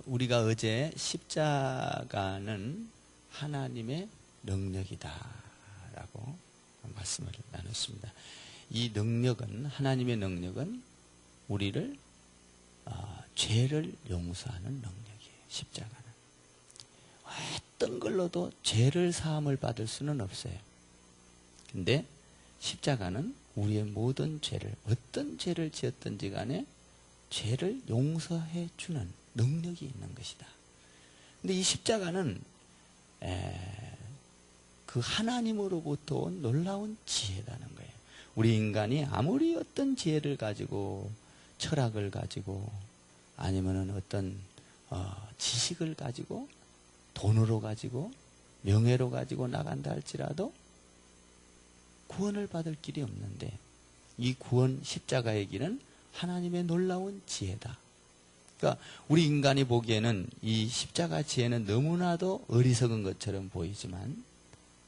우리가 어제 십자가는 하나님의 능력이다 라고 말씀을 나눴습니다. 이 능력은, 하나님의 능력은 우리를 죄를 용서하는 능력이에요. 십자가는 어떤 걸로도 죄를 사함을 받을 수는 없어요. 근데 십자가는 우리의 모든 죄를, 어떤 죄를 지었든지 간에 죄를 용서해 주는 능력이 있는 것이다. 근데 이 십자가는 그 하나님으로부터 온 놀라운 지혜라는 거예요. 우리 인간이 아무리 어떤 지혜를 가지고, 철학을 가지고, 아니면은 어떤 지식을 가지고, 돈으로 가지고, 명예로 가지고 나간다 할지라도 구원을 받을 길이 없는데, 이 구원, 십자가의 길은 하나님의 놀라운 지혜다. 그러니까 우리 인간이 보기에는 이 십자가 지혜는 너무나도 어리석은 것처럼 보이지만,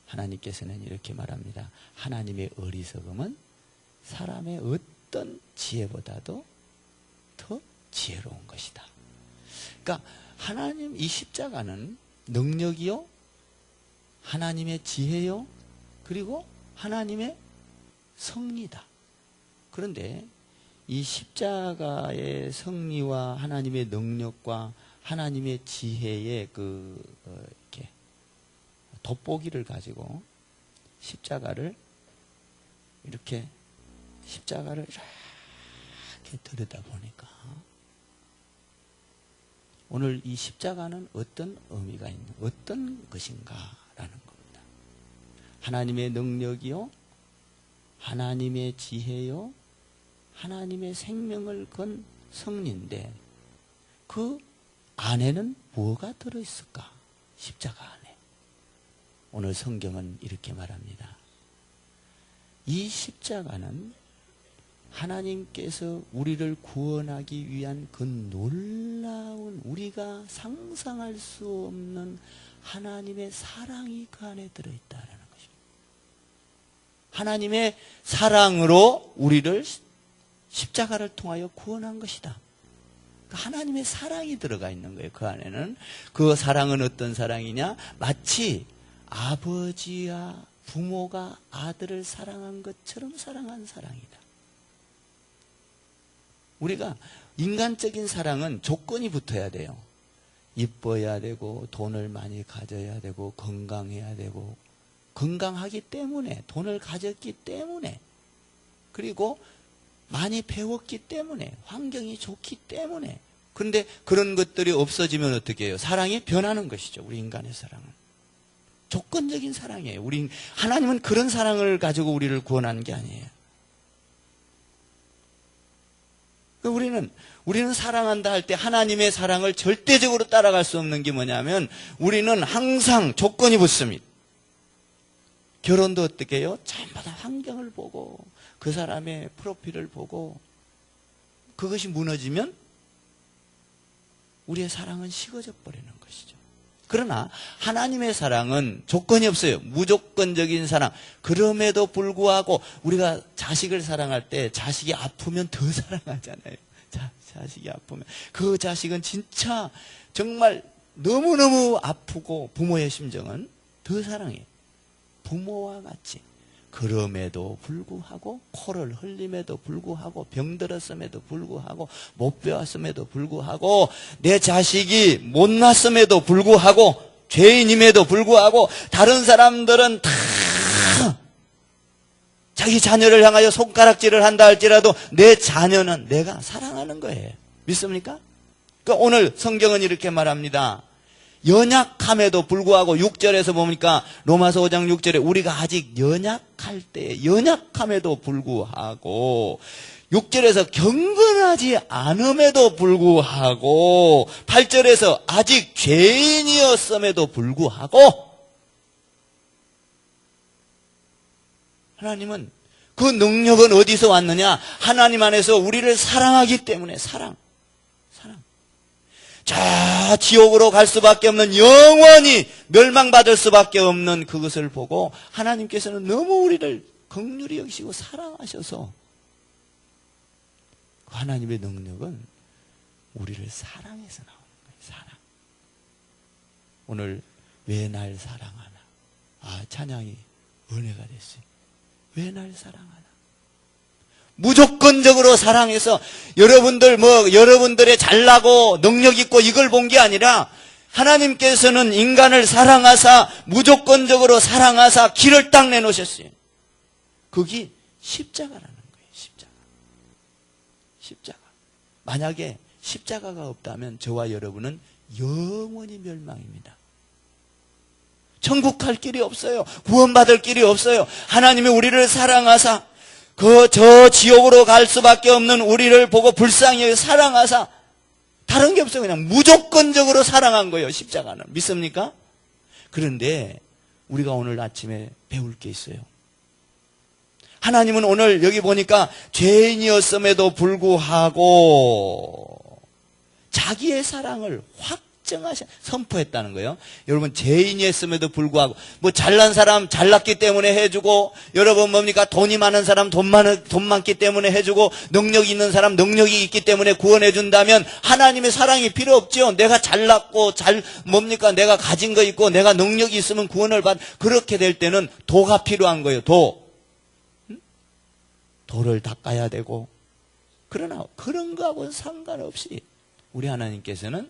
하나님께서는 이렇게 말합니다. 하나님의 어리석음은 사람의 어떤 지혜보다도 더 지혜로운 것이다. 그러니까 하나님, 이 십자가는 능력이요, 하나님의 지혜요, 그리고 하나님의 성리다. 그런데 이 십자가의 성리와 하나님의 능력과 하나님의 지혜의 이렇게 돋보기를 가지고 십자가를 이렇게 들여다 보니까 오늘 이 십자가는 어떤 의미가 있는, 어떤 것인가라는 겁니다. 하나님의 능력이요, 하나님의 지혜요, 하나님의 생명을 건 성리인데 그 안에는 뭐가 들어있을까? 십자가 안에. 오늘 성경은 이렇게 말합니다. 이 십자가는 하나님께서 우리를 구원하기 위한 그 놀라운, 우리가 상상할 수 없는 하나님의 사랑이 그 안에 들어있다는 것입니다. 하나님의 사랑으로 우리를 십자가를 통하여 구원한 것이다. 하나님의 사랑이 들어가 있는 거예요. 그 안에는. 그 사랑은 어떤 사랑이냐? 마치 아버지와 부모가 아들을 사랑한 것처럼 사랑한 사랑이다. 우리가 인간적인 사랑은 조건이 붙어야 돼요. 이뻐야 되고, 돈을 많이 가져야 되고, 건강해야 되고, 건강하기 때문에, 돈을 가졌기 때문에, 그리고 많이 배웠기 때문에, 환경이 좋기 때문에. 그런데 그런 것들이 없어지면 어떻게 해요? 사랑이 변하는 것이죠. 우리 인간의 사랑은 조건적인 사랑이에요. 하나님은 그런 사랑을 가지고 우리를 구원하는 게 아니에요. 우리는 사랑한다 할 때 하나님의 사랑을 절대적으로 따라갈 수 없는 게 뭐냐면, 우리는 항상 조건이 붙습니다. 결혼도 어떻게 해요? 전부 다 환경을 보고, 그 사람의 프로필을 보고, 그것이 무너지면 우리의 사랑은 식어져 버리는 것이죠. 그러나 하나님의 사랑은 조건이 없어요. 무조건적인 사랑. 그럼에도 불구하고 우리가 자식을 사랑할 때 자식이 아프면 더 사랑하잖아요. 자식이 아프면. 그 자식은 진짜 정말 너무너무 아프고, 부모의 심정은 더 사랑해요. 부모와 같이. 그럼에도 불구하고, 코를 흘림에도 불구하고, 병들었음에도 불구하고, 못 배웠음에도 불구하고, 내 자식이 못났음에도 불구하고, 죄인임에도 불구하고, 다른 사람들은 다 자기 자녀를 향하여 손가락질을 한다 할지라도 내 자녀는 내가 사랑하는 거예요. 믿습니까? 그러니까 오늘 성경은 이렇게 말합니다. 연약함에도 불구하고, 6절에서 보니까, 로마서 5장 6절에 우리가 아직 연약할 때, 연약함에도 불구하고, 6절에서 경건하지 않음에도 불구하고, 8절에서 아직 죄인이었음에도 불구하고, 하나님은 그 능력은 어디서 왔느냐? 하나님 안에서 우리를 사랑하기 때문에. 사랑. 자, 지옥으로 갈 수밖에 없는, 영원히 멸망받을 수밖에 없는 그것을 보고 하나님께서는 너무 우리를 긍휼히 여기시고 사랑하셔서, 하나님의 능력은 우리를 사랑해서 나오는 거예요. 사랑. 오늘 왜 날 사랑하나? 아, 찬양이 은혜가 됐어요. 왜 날 사랑하나? 무조건적으로 사랑해서 여러분들의 잘나고 능력 있고 이걸 본 게 아니라 하나님께서는 인간을 사랑하사 무조건적으로 사랑하사 길을 딱 내놓으셨어요. 그게 십자가라는 거예요. 십자가. 만약에 십자가가 없다면 저와 여러분은 영원히 멸망입니다. 천국 갈 길이 없어요. 구원받을 길이 없어요. 하나님이 우리를 사랑하사 저 지옥으로 갈 수밖에 없는 우리를 보고 불쌍히 여겨 사랑하사 다른 게 없어요. 그냥 무조건적으로 사랑한 거예요. 십자가는. 믿습니까? 그런데 우리가 오늘 아침에 배울 게 있어요. 하나님은 오늘 여기 보니까 죄인이었음에도 불구하고 자기의 사랑을 선포했다는 거예요. 여러분, 죄인이었음에도 불구하고 뭐 잘난 사람 잘났기 때문에 해주고, 여러분 뭡니까? 돈이 많은 사람 돈 많기 때문에 해주고, 능력이 있는 사람 능력이 있기 때문에 구원해준다면 하나님의 사랑이 필요 없죠. 내가 잘났고 내가 가진 거 있고 내가 능력이 있으면 구원을 그렇게 될 때는 도가 필요한 거예요. 도를 닦아야 되고. 그러나 그런 거하고는 상관없이 우리 하나님께서는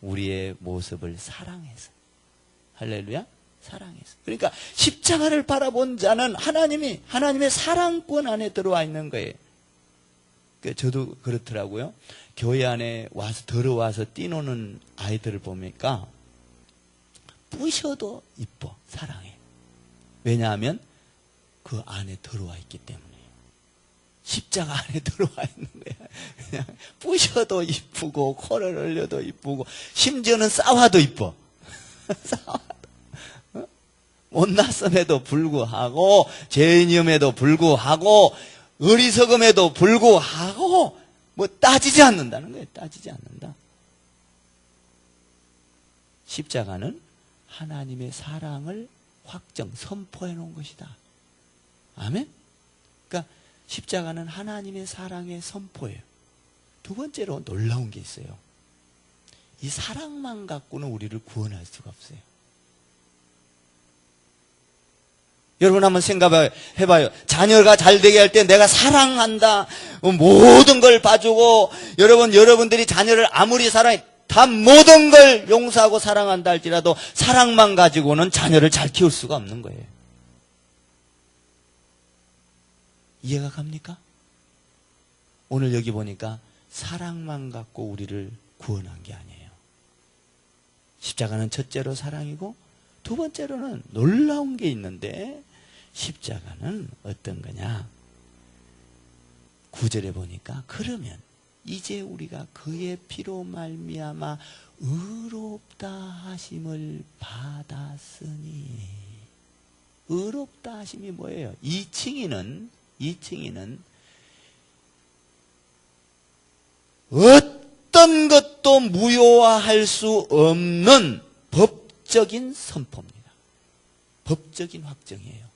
우리의 모습을 사랑해서, 할렐루야, 사랑해서. 그러니까 십자가를 바라본 자는 하나님의 사랑권 안에 들어와 있는 거예요. 저도 그렇더라고요. 교회 안에 들어와서 뛰노는 아이들을 보니까 부셔도 이뻐, 사랑해. 왜냐하면 그 안에 들어와 있기 때문에. 십자가 안에 들어와 있는 거야. 그냥 부셔도 이쁘고 코를 흘려도 이쁘고 심지어는 싸워도 이뻐. 못났음에도 불구하고 죄인임에도 불구하고 어리석음에도 불구하고 뭐 따지지 않는다는 거예요. 따지지 않는다. 십자가는 하나님의 사랑을 선포해 놓은 것이다. 아멘? 그러니까 십자가는 하나님의 사랑의 선포예요. 두 번째로 놀라운 게 있어요. 이 사랑만 갖고는 우리를 구원할 수가 없어요. 여러분 한번 생각해봐요. 자녀가 잘 되게 할 때 내가 사랑한다. 모든 걸 봐주고, 여러분들이 자녀를 아무리 사랑해, 다 모든 걸 용서하고 사랑한다 할지라도 사랑만 가지고는 자녀를 잘 키울 수가 없는 거예요. 이해가 갑니까? 오늘 여기 보니까 사랑만 갖고 우리를 구원한 게 아니에요. 십자가는 첫째로 사랑이고 두 번째로는 놀라운 게 있는데, 십자가는 어떤 거냐? 9절에 보니까 그러면 이제 우리가 그의 피로 말미암아 의롭다 하심을 받았으니. 의롭다 하심이 뭐예요? 이 칭의는 어떤 것도 무효화할 수 없는 법적인 선포입니다. 법적인 확정이에요.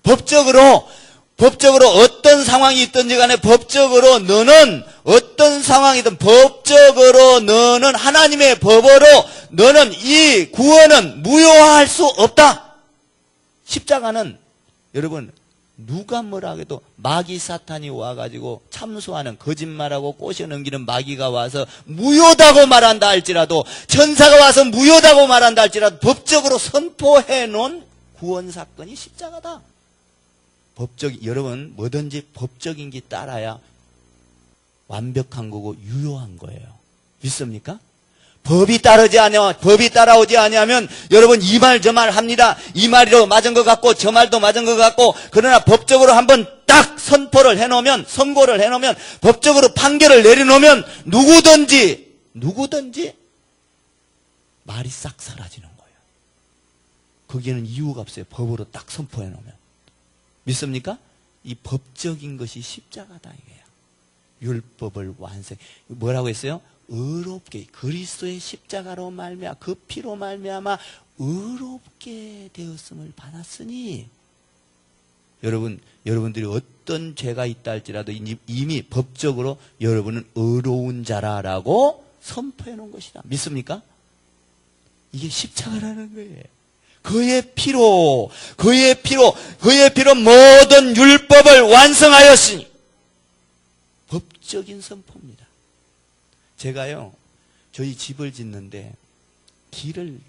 법적으로 어떤 상황이 있든지 간에 법적으로 너는 어떤 상황이든 법적으로 너는 하나님의 법으로 너는 이 구원은 무효화할 수 없다. 십자가는 여러분 누가 뭐라 해도 마귀 사탄이 와가지고 참소하는, 거짓말하고 꼬셔 넘기는 마귀가 와서 무효다고 말한다 할지라도, 천사가 와서 무효다고 말한다 할지라도 법적으로 선포해 놓은 구원 사건이 십자가다. 여러분 뭐든지 법적인 게 따라야 완벽한 거고 유효한 거예요. 믿습니까? 법이 따라오지 않으면 여러분 이 말 저 말 합니다. 이 말도 맞은 것 같고 저 말도 맞은 것 같고, 그러나 법적으로 한번 딱 선고를 해놓으면 법적으로 판결을 내려놓으면 누구든지 말이 싹 사라지는 거예요. 거기에는 이유가 없어요. 법으로 딱 선포해 놓으면. 믿습니까? 이 법적인 것이 십자가다 이거야. 율법을 뭐라고 했어요? 의롭게, 그리스도의 십자가로 말미암아 그 피로 말미암아 의롭게 되었음을 받았으니. 여러분들이 어떤 죄가 있다 할지라도 이미 법적으로 여러분은 의로운 자라라고 선포해 놓은 것이다. 믿습니까? 이게 십자가라는 거예요. 그의 피로 모든 율법을 완성하였으니. 법적인 선포입니다. 제가요, 저희 집을 짓는데 길을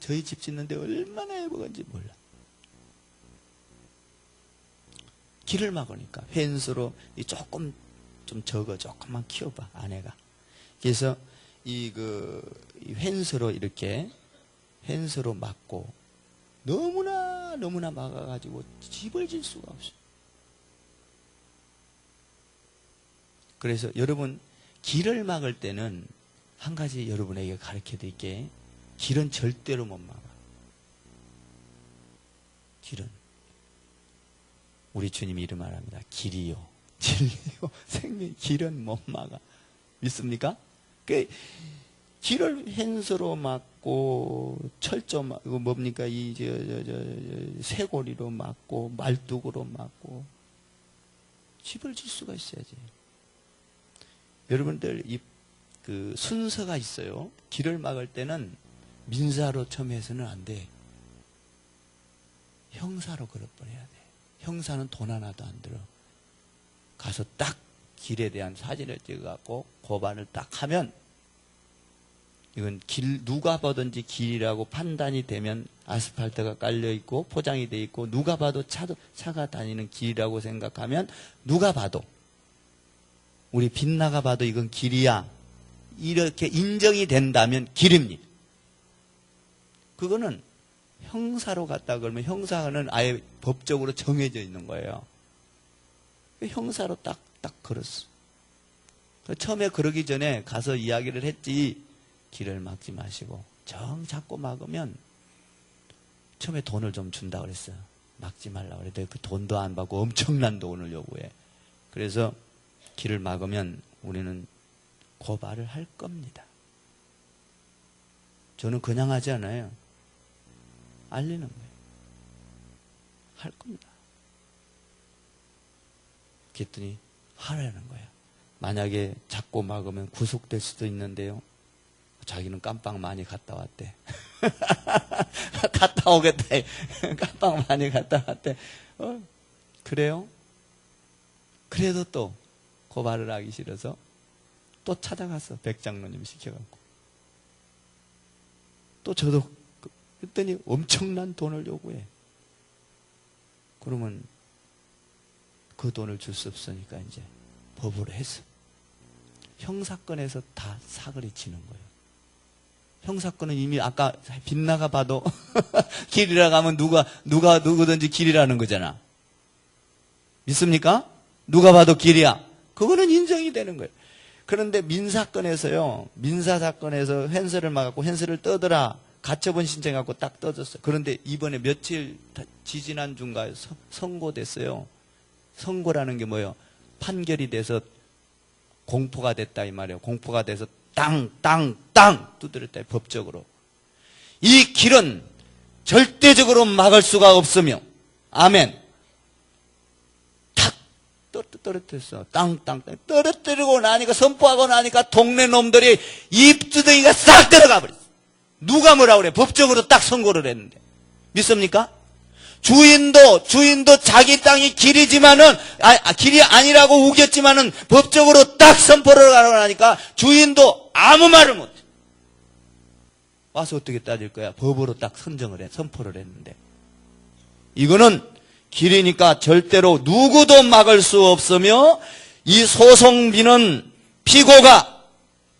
저희 집 짓는데 얼마나 해먹은지 몰라. 길을 막으니까 펜스로 조금 좀 조금만 키워봐 아내가. 그래서 이 펜스로 이렇게 펜스로 막고 너무나 막아가지고 집을 질 수가 없어. 그래서 여러분 길을 막을 때는 한 가지 여러분에게 가르쳐 드릴게. 길은 절대로 못 막아. 길은 우리 주님 이름 말합니다. 길이요 진리요 생명. 길은 못 막아. 믿습니까? 그 길을 펜스로 막고 철조 막고 뭡니까 쇠고리로 막고 말뚝으로 막고 집을 질 수가 있어야지. 여러분들 그 순서가 있어요. 길을 막을 때는 민사로 처음 해서는 안 돼. 형사로 걸어버려야 돼. 형사는 돈 하나도 안 들어. 가서 딱 길에 대한 사진을 찍어갖고 고발을 딱 하면 이건 누가 보든지 길이라고 판단이 되면 아스팔트가 깔려있고 포장이 돼 있고 누가 봐도 차가 다니는 길이라고 생각하면 누가 봐도 우리 빛나가 봐도 이건 길이야. 이렇게 인정이 된다면 길입니다. 그거는 형사로 갔다 그러면 형사는 아예 법적으로 정해져 있는 거예요. 형사로 딱 걸었어. 처음에 그러기 전에 가서 이야기를 했지. 길을 막지 마시고 정 잡고 막으면 처음에 돈을 좀 준다 그랬어요. 막지 말라고 그랬더니 그 돈도 안 받고 엄청난 돈을 요구해. 그래서 길을 막으면 우리는 고발을 할 겁니다. 저는 그냥 하지 않아요. 알리는 거예요. 할 겁니다. 그랬더니 하라는 거예요. 만약에 잡고 막으면 구속될 수도 있는데요. 자기는 깜빵 많이 갔다 왔대. 갔다 오겠다. 깜빵 많이 갔다 왔대. 그래요? 그래도 또 고발을 하기 싫어서 또 찾아갔어. 백장로님 시켜갖고. 또 저도 그랬더니 엄청난 돈을 요구해. 그러면 그 돈을 줄 수 없으니까 이제 법으로 했어. 형사건에서 다 사거리 치는 거예요. 형사건은 이미 아까 빗나가 봐도 길이라 가면 누구든지 길이라는 거잖아. 믿습니까? 누가 봐도 길이야. 그거는 인정이 되는 거예요. 그런데 민사건에서요. 민사사건에서 횡설을 막았고 횡설을 떠더라. 가처분 신청해갖고 딱 떠졌어요. 그런데 이번에 며칠 지지난주인가 선고됐어요. 선고라는 게 뭐예요? 판결이 돼서 공포가 됐다 이 말이에요. 공포가 돼서 땅 두드렸다 법적으로. 이 길은 절대적으로 막을 수가 없으며 아멘. 탁 떨어뜨렸어. 땅 떨어뜨리고 나니까 선포하고 나니까 동네 놈들이 입주둥이가 싹 들어가 버렸어. 누가 뭐라 그래? 법적으로 딱 선고를 했는데. 믿습니까? 주인도 자기 땅이 길이지만은, 길이 아니라고 우겼지만은 법적으로 딱 선포를 하고 나니까 주인도 아무 말을 못해. 와서 어떻게 따질 거야? 법으로 딱 선포를 했는데. 이거는 길이니까 절대로 누구도 막을 수 없으며 이 소송비는 피고가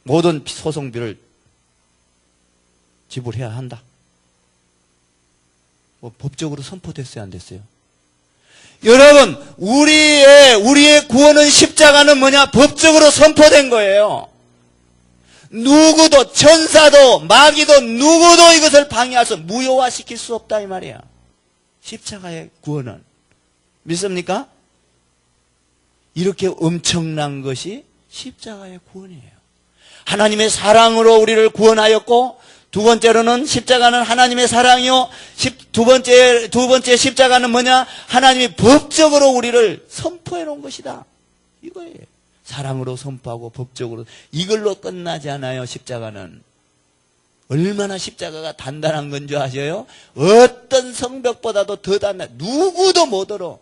모든 소송비를 지불해야 한다. 뭐 법적으로 선포됐어요, 안 됐어요? 여러분, 우리의 구원은 십자가는 뭐냐? 법적으로 선포된 거예요. 누구도, 천사도, 마귀도, 누구도 이것을 방해해서 무효화시킬 수 없다, 이 말이야. 십자가의 구원은. 믿습니까? 이렇게 엄청난 것이 십자가의 구원이에요. 하나님의 사랑으로 우리를 구원하였고, 두 번째로는 십자가는 하나님의 사랑이요. 두 번째 십자가는 뭐냐? 하나님이 법적으로 우리를 선포해 놓은 것이다. 이거예요. 사랑으로 선포하고 법적으로. 이걸로 끝나지 않아요, 십자가는. 얼마나 십자가가 단단한 건 줄 아셔요? 어떤 성벽보다도 더 단단. 누구도 못 얼어.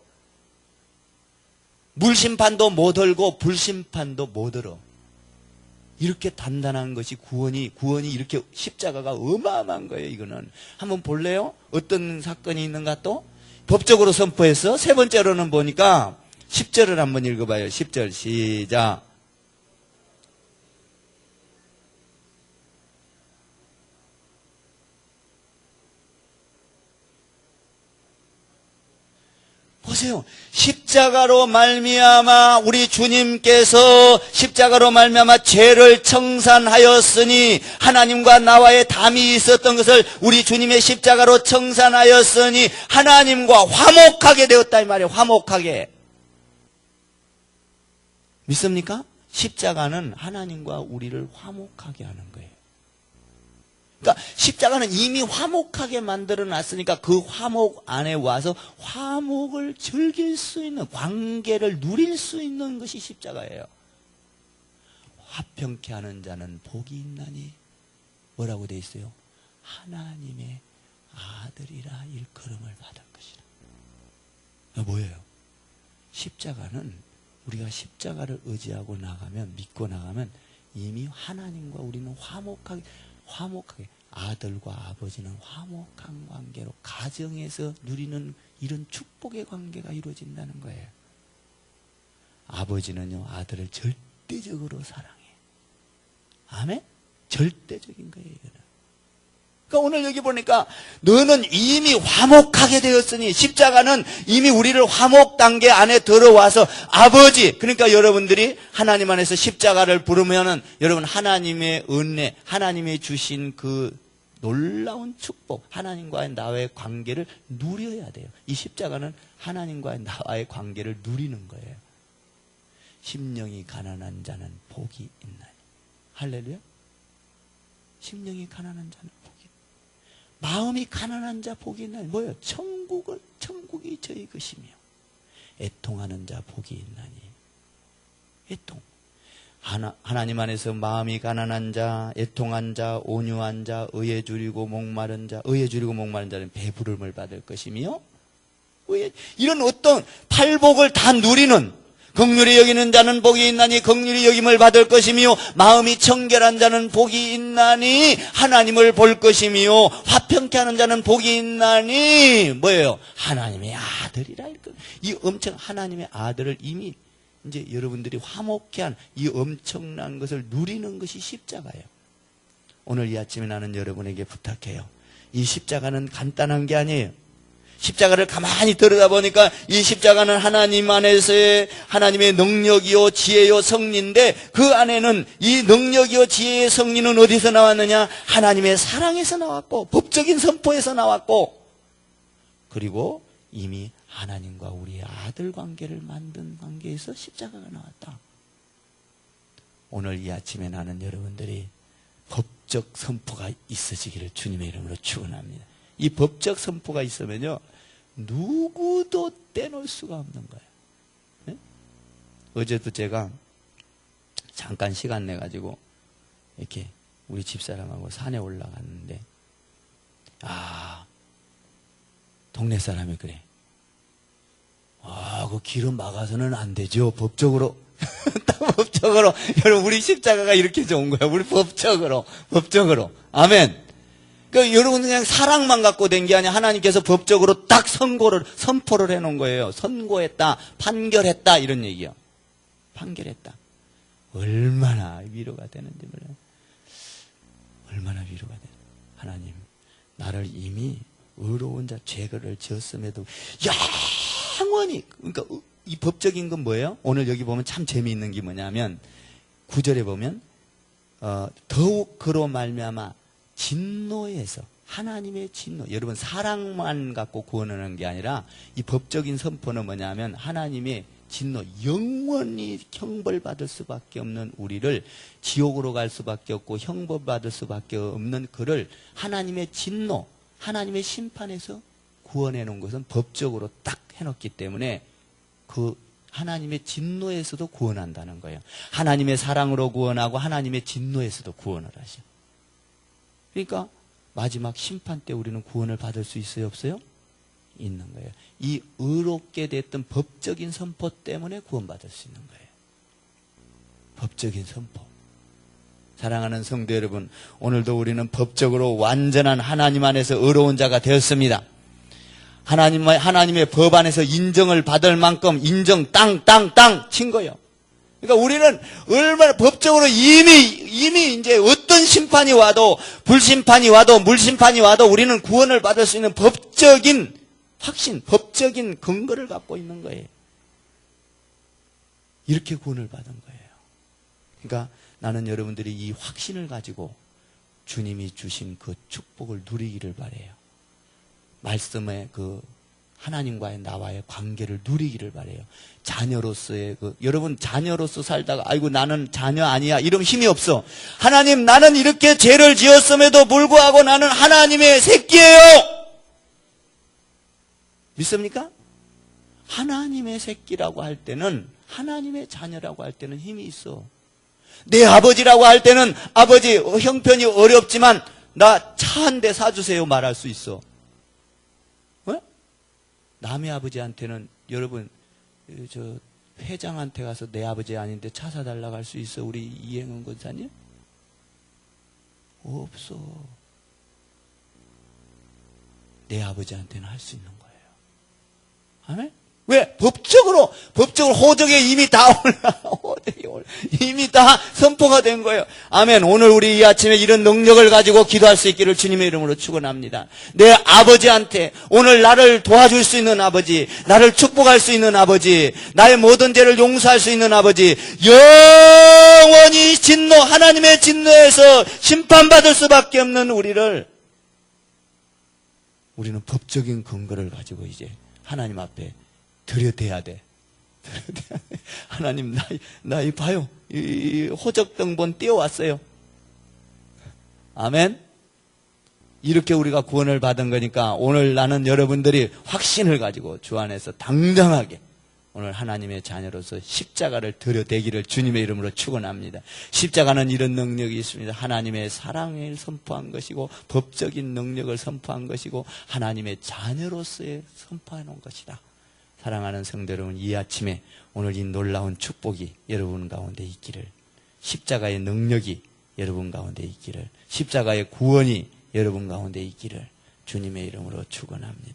물심판도 못 얼고 불심판도 못 얼어. 이렇게 단단한 것이 구원이 이렇게 십자가가 어마어마한 거예요. 이거는 한번 볼래요? 어떤 사건이 있는가 또? 법적으로 선포해서 세 번째로는 보니까 10절을 한번 읽어봐요. 10절 시작. 보세요. 십자가로 말미암아 우리 주님께서 십자가로 말미암아 죄를 청산하였으니 하나님과 나와의 담이 있었던 것을 우리 주님의 십자가로 청산하였으니 하나님과 화목하게 되었다 이 말이에요. 화목하게. 믿습니까? 십자가는 하나님과 우리를 화목하게 하는 거예요. 그러니까 십자가는 이미 화목하게 만들어 놨으니까 그 화목 안에 와서 화목을 즐길 수 있는, 관계를 누릴 수 있는 것이 십자가예요. 화평케 하는 자는 복이 있나니 뭐라고 돼 있어요? 하나님의 아들이라 일컬음을 받을 것이라. 뭐예요? 십자가는 우리가 십자가를 의지하고 나가면, 믿고 나가면 이미 하나님과 우리는 화목하게 아들과 아버지는 화목한 관계로 가정에서 누리는 이런 축복의 관계가 이루어진다는 거예요. 아버지는요 아들을 절대적으로 사랑해. 아멘? 절대적인 거예요. 이거는. 그러니까 오늘 여기 보니까 너는 이미 화목하게 되었으니, 십자가는 이미 우리를 화목 단계 안에 들어와서 아버지, 그러니까 여러분들이 하나님 안에서 십자가를 부르면은 여러분 하나님의 은혜, 하나님이 주신 그 놀라운 축복, 하나님과의 나와의 관계를 누려야 돼요. 이 십자가는 하나님과의 나와의 관계를 누리는 거예요. 심령이 가난한 자는 복이 있나니. 할렐루야. 심령이 가난한 자는 복이, 마음이 가난한 자 복이 있나니. 뭐예요? 천국이 저희 것이며 애통하는 자 복이 있나니. 애통. 하나님 안에서 마음이 가난한 자, 애통한 자, 온유한 자, 의에 줄이고 목마른 자, 의에 줄이고 목마른 자는 배부름을 받을 것이며, 이런 어떤 팔복을 다 누리는, 긍휼히 여기는 자는 복이 있나니 긍휼히 여김을 받을 것이며, 마음이 청결한 자는 복이 있나니 하나님을 볼 것이며, 화평케 하는 자는 복이 있나니 뭐예요? 하나님의 아들이라. 이 엄청 하나님의 아들을 이미 이제 여러분들이 화목케 한 이 엄청난 것을 누리는 것이 십자가예요. 오늘 이 아침에 나는 여러분에게 부탁해요. 이 십자가는 간단한 게 아니에요. 십자가를 가만히 들여다보니까 이 십자가는 하나님 안에서의 하나님의 능력이요 지혜요 성리인데, 그 안에는 이 능력이요 지혜의 성리는 어디서 나왔느냐? 하나님의 사랑에서 나왔고, 법적인 선포에서 나왔고, 그리고 이미 하나님과 우리의 아들 관계를 만든 관계에서 십자가가 나왔다. 오늘 이 아침에 나는 여러분들이 법적 선포가 있어지기를 주님의 이름으로 축원합니다. 이 법적 선포가 있으면요 누구도 떼놓을 수가 없는 거예요. 네? 어제도 제가 잠깐 시간 내가지고 이렇게 우리 집사람하고 산에 올라갔는데, 동네 사람이 그래. 그 길은 막아서는 안 되죠. 법적으로. 법적으로. 여러분, 우리 십자가가 이렇게 좋은 거야. 우리 법적으로. 아멘. 그러니까 여러분 그냥 사랑만 갖고 된 게 아니라 하나님께서 법적으로 딱 선포를 해놓은 거예요. 선고했다, 판결했다, 이런 얘기요. 판결했다. 얼마나 위로가 되는지 몰라요. 얼마나 위로가 돼요. 하나님, 나를 이미 의로운 자 죄를 지었음에도 영원히, 그러니까 이 법적인 건 뭐예요? 오늘 여기 보면 참 재미있는 게 뭐냐면 9절에 보면 더욱 그로 말미암아 진노에서, 하나님의 진노, 여러분 사랑만 갖고 구원하는 게 아니라 이 법적인 선포는 뭐냐면 하나님의 진노, 영원히 형벌받을 수밖에 없는 우리를 지옥으로 갈 수밖에 없고 형벌받을 수밖에 없는 그를 하나님의 진노, 하나님의 심판에서 구원해 놓은 것은 법적으로 딱 해놓기 때문에 그 하나님의 진노에서도 구원한다는 거예요. 하나님의 사랑으로 구원하고 하나님의 진노에서도 구원을 하셔. 그러니까 마지막 심판 때 우리는 구원을 받을 수 있어요, 없어요? 있는 거예요. 이 의롭게 됐던 법적인 선포 때문에 구원받을 수 있는 거예요. 법적인 선포. 사랑하는 성도 여러분, 오늘도 우리는 법적으로 완전한 하나님 안에서 의로운 자가 되었습니다. 하나님의 법 안에서 인정을 받을 만큼 인정 땅 친 거예요. 그러니까 우리는 얼마나 법적으로 이미 이제 어떤 심판이 와도, 불심판이 와도, 물심판이 와도 우리는 구원을 받을 수 있는 법적인 확신, 법적인 근거를 갖고 있는 거예요. 이렇게 구원을 받은 거예요. 그러니까 나는 여러분들이 이 확신을 가지고 주님이 주신 그 축복을 누리기를 바라요. 말씀의 그 하나님과의 나와의 관계를 누리기를 바라요. 자녀로서의 여러분 자녀로서 살다가 아이고 나는 자녀 아니야 이러면 힘이 없어. 하나님 나는 이렇게 죄를 지었음에도 불구하고 나는 하나님의 새끼예요. 믿습니까? 하나님의 새끼라고 할 때는, 하나님의 자녀라고 할 때는 힘이 있어. 내 아버지라고 할 때는 아버지 형편이 어렵지만 나 차 한 대 사주세요 말할 수 있어. 어? 남의 아버지한테는 여러분 저 회장한테 가서 내 아버지 아닌데 차 사달라고 할 수 있어? 우리 이행은 권사님? 없어. 내 아버지한테는 할 수 있는 거예요. 아멘? 왜? 법적으로 호적에 이미 다 이미 다 선포가 된 거예요. 아멘. 오늘 우리 이 아침에 이런 능력을 가지고 기도할 수 있기를 주님의 이름으로 축원합니다. 내 아버지한테 오늘 나를 도와줄 수 있는 아버지, 나를 축복할 수 있는 아버지, 나의 모든 죄를 용서할 수 있는 아버지, 영원히 하나님의 진노에서 심판받을 수밖에 없는 우리는 법적인 근거를 가지고 이제 하나님 앞에 들여대야 돼. 하나님, 나 봐요. 이 호적등본 띄워왔어요. 아멘? 이렇게 우리가 구원을 받은 거니까 오늘 나는 여러분들이 확신을 가지고 주 안에서 당당하게 오늘 하나님의 자녀로서 십자가를 들여대기를 주님의 이름으로 축원합니다. 십자가는 이런 능력이 있습니다. 하나님의 사랑을 선포한 것이고 법적인 능력을 선포한 것이고 하나님의 자녀로서의 선포해 놓은 것이다. 사랑하는 성도 여러분, 이 아침에 오늘 이 놀라운 축복이 여러분 가운데 있기를, 십자가의 능력이 여러분 가운데 있기를, 십자가의 구원이 여러분 가운데 있기를 주님의 이름으로 축원합니다.